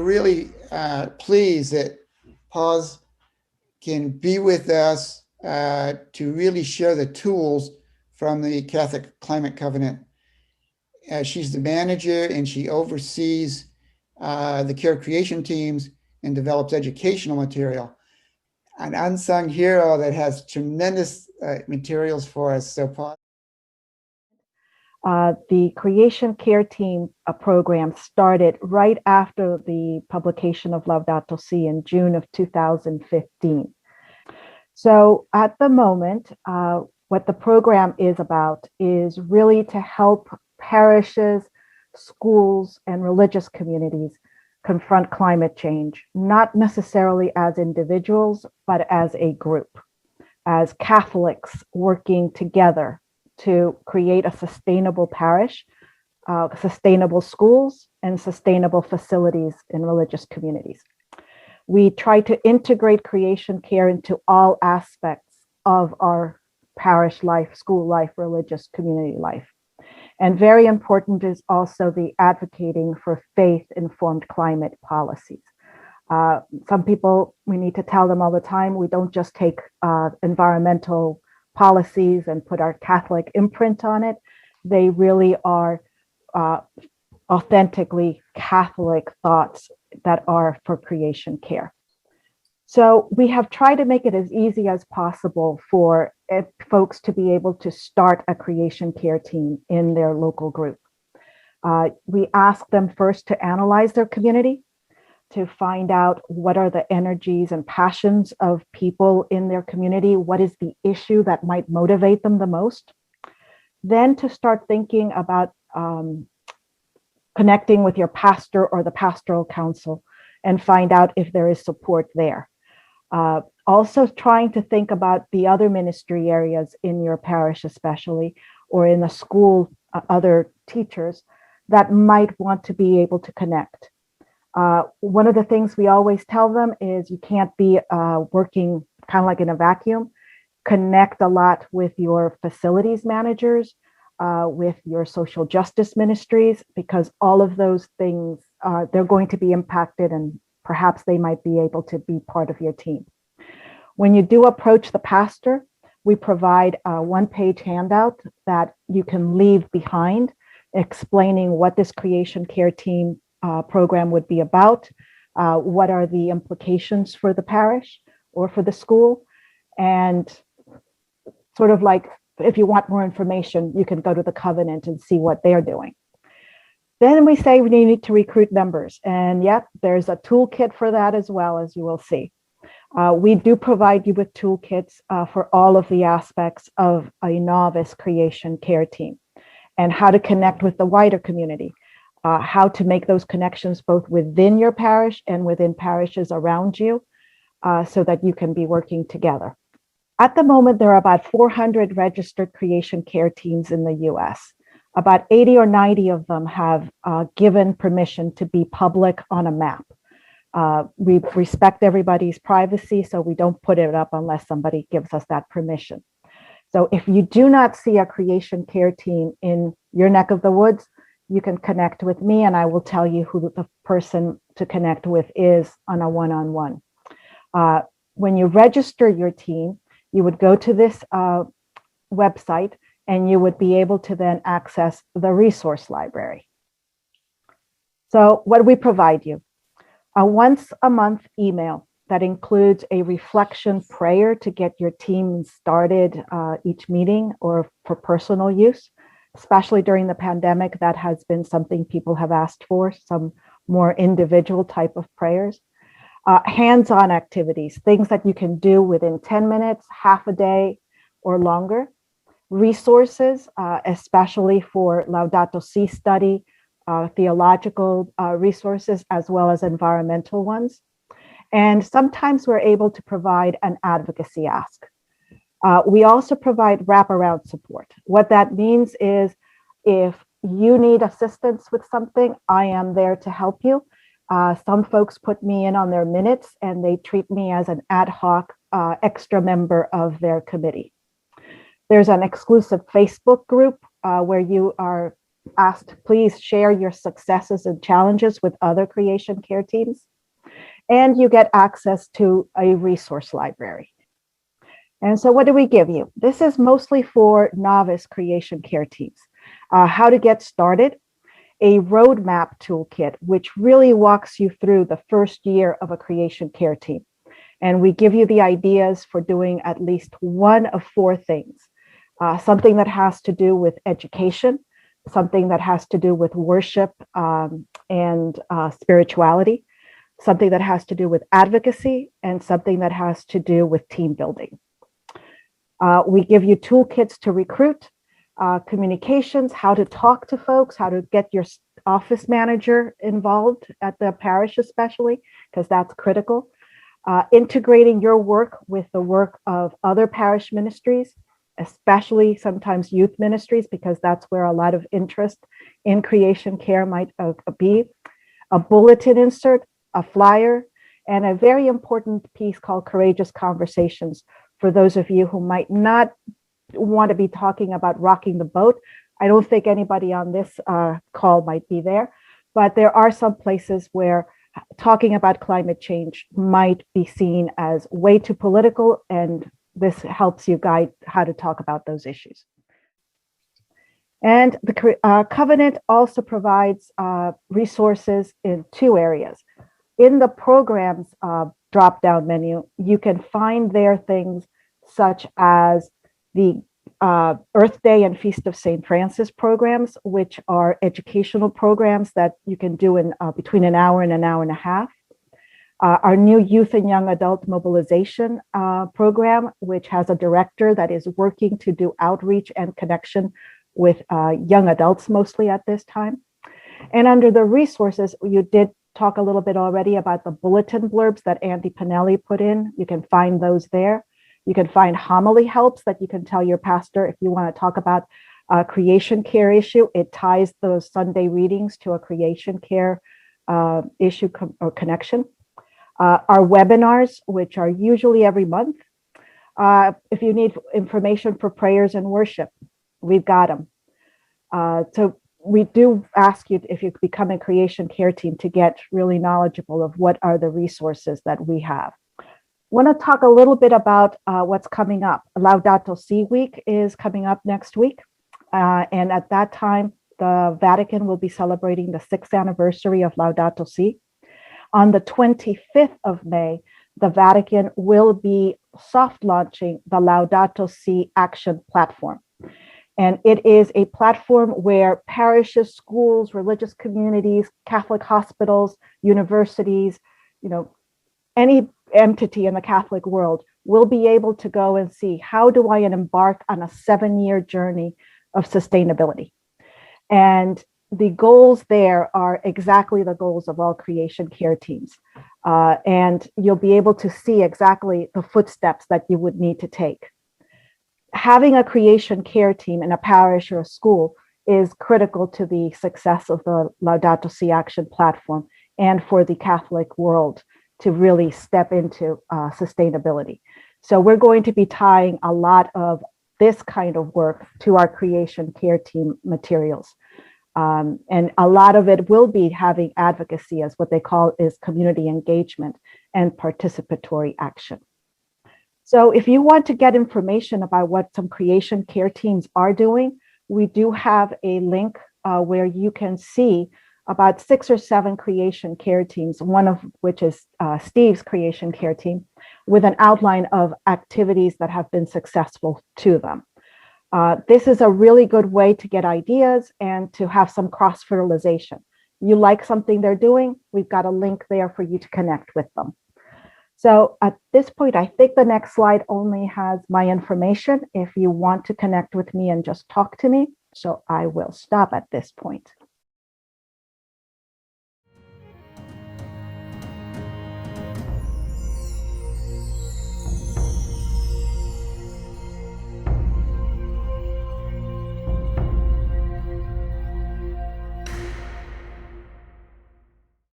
really pleased that Paz can be with us to really share the tools from the Catholic Climate Covenant. She's the manager and she oversees the care creation teams and develops educational material. An unsung hero that has tremendous materials for us. So, Paz. The Creation Care Team program started right after the publication of Laudato Si in June of 2015. So at the moment, what the program is about is really to help parishes, schools, and religious communities confront climate change, not necessarily as individuals, but as a group, as Catholics working together to create a sustainable parish, sustainable schools, and sustainable facilities in religious communities. We try to integrate creation care into all aspects of our parish life, school life, religious community life. And very important is also the advocating for faith-informed climate policies. Some people, we need to tell them all the time, we don't just take environmental policies and put our Catholic imprint on it. They really are authentically Catholic thoughts that are for creation care. So we have tried to make it as easy as possible for folks to be able to start a creation care team in their local group. We ask them first to analyze their community, to find out what are the energies and passions of people in their community, what is the issue that might motivate them the most. Then to start thinking about connecting with your pastor or the pastoral council and find out if there is support there. Also trying to think about the other ministry areas in your parish especially, or in the school, other teachers that might want to be able to connect. One of the things we always tell them is you can't be working kind of like in a vacuum. Connect a lot with your facilities managers, with your social justice ministries, because all of those things, they're going to be impacted and perhaps they might be able to be part of your team. When you do approach the pastor, we provide a one-page handout that you can leave behind, explaining what this creation care team program would be about, what are the implications for the parish or for the school, and sort of like, if you want more information, you can go to the covenant and see what they're doing. Then we say we need to recruit members. And yep, there's a toolkit for that as well, as you will see. We do provide you with toolkits for all of the aspects of a novice creation care team and how to connect with the wider community, how to make those connections both within your parish and within parishes around you so that you can be working together. At the moment, there are about 400 registered creation care teams in the US. About 80 or 90 of them have given permission to be public on a map. We respect everybody's privacy, so we don't put it up unless somebody gives us that permission. So if you do not see a creation care team in your neck of the woods, you can connect with me and I will tell you who the person to connect with is on a one-on-one. When you register your team, you would go to this website and you would be able to then access the resource library. So what do we provide you? A once a month email that includes a reflection prayer to get your team started each meeting or for personal use, especially during the pandemic. That has been something people have asked for, some more individual type of prayers. Hands-on activities, things that you can do within 10 minutes, half a day, or longer. Resources, especially for Laudato Si study, theological resources, as well as environmental ones. And sometimes we're able to provide an advocacy ask. We also provide wraparound support. What that means is if you need assistance with something, I am there to help you. Some folks put me in on their minutes and they treat me as an ad hoc extra member of their committee. There's an exclusive Facebook group where you are asked, please share your successes and challenges with other creation care teams. And you get access to a resource library. And so what do we give you? This is mostly for novice creation care teams. How to get started, a roadmap toolkit, which really walks you through the first year of a creation care team. And we give you the ideas for doing at least one of four things. Something that has to do with education, something that has to do with worship and spirituality, something that has to do with advocacy, and something that has to do with team building. We give you toolkits to recruit, communications, how to talk to folks, how to get your office manager involved at the parish especially, because that's critical. Integrating your work with the work of other parish ministries, especially sometimes youth ministries, because that's where a lot of interest in creation care might be. A bulletin insert, a flyer, and a very important piece called Courageous Conversations for those of you who might not want to be talking about rocking the boat. I don't think anybody on this call might be there, but there are some places where talking about climate change might be seen as way too political, and this helps you guide how to talk about those issues. And the Covenant also provides resources in two areas. In the programs drop-down menu, you can find there things such as the Earth Day and Feast of St. Francis programs, which are educational programs that you can do in between an hour and a half. Our new youth and young adult mobilization program, which has a director that is working to do outreach and connection with young adults mostly at this time. And under the resources, you did talk a little bit already about the bulletin blurbs that Andy Pinelli put in. You can find those there. You can find homily helps that you can tell your pastor if you want to talk about a creation care issue. It ties those Sunday readings to a creation care issue or connection. Our webinars, which are usually every month. If you need information for prayers and worship, we've got them. So we do ask you, if you become a creation care team, to get really knowledgeable of what are the resources that we have. I want to talk a little bit about what's coming up. Laudato Si Week is coming up next week. And at that time, the Vatican will be celebrating the 6th anniversary of Laudato Si. On the 25th of May, the Vatican will be soft launching the Laudato Si Action Platform. And it is a platform where parishes, schools, religious communities, Catholic hospitals, universities, any entity in the Catholic world will be able to go and see, how do I embark on a 7-year journey of sustainability? And the goals there are exactly the goals of all creation care teams. And you'll be able to see exactly the footsteps that you would need to take. Having a creation care team in a parish or a school is critical to the success of the Laudato Si Action Platform and for the Catholic world to really step into sustainability. So we're going to be tying a lot of this kind of work to our creation care team materials. And a lot of it will be having advocacy as what they call is community engagement and participatory action. So if you want to get information about what some creation care teams are doing, we do have a link where you can see about 6 or 7 creation care teams, one of which is Steve's creation care team, with an outline of activities that have been successful to them. This is a really good way to get ideas and to have some cross-fertilization. You like something they're doing, we've got a link there for you to connect with them. So at this point, I think the next slide only has my information if you want to connect with me and just talk to me. So I will stop at this point.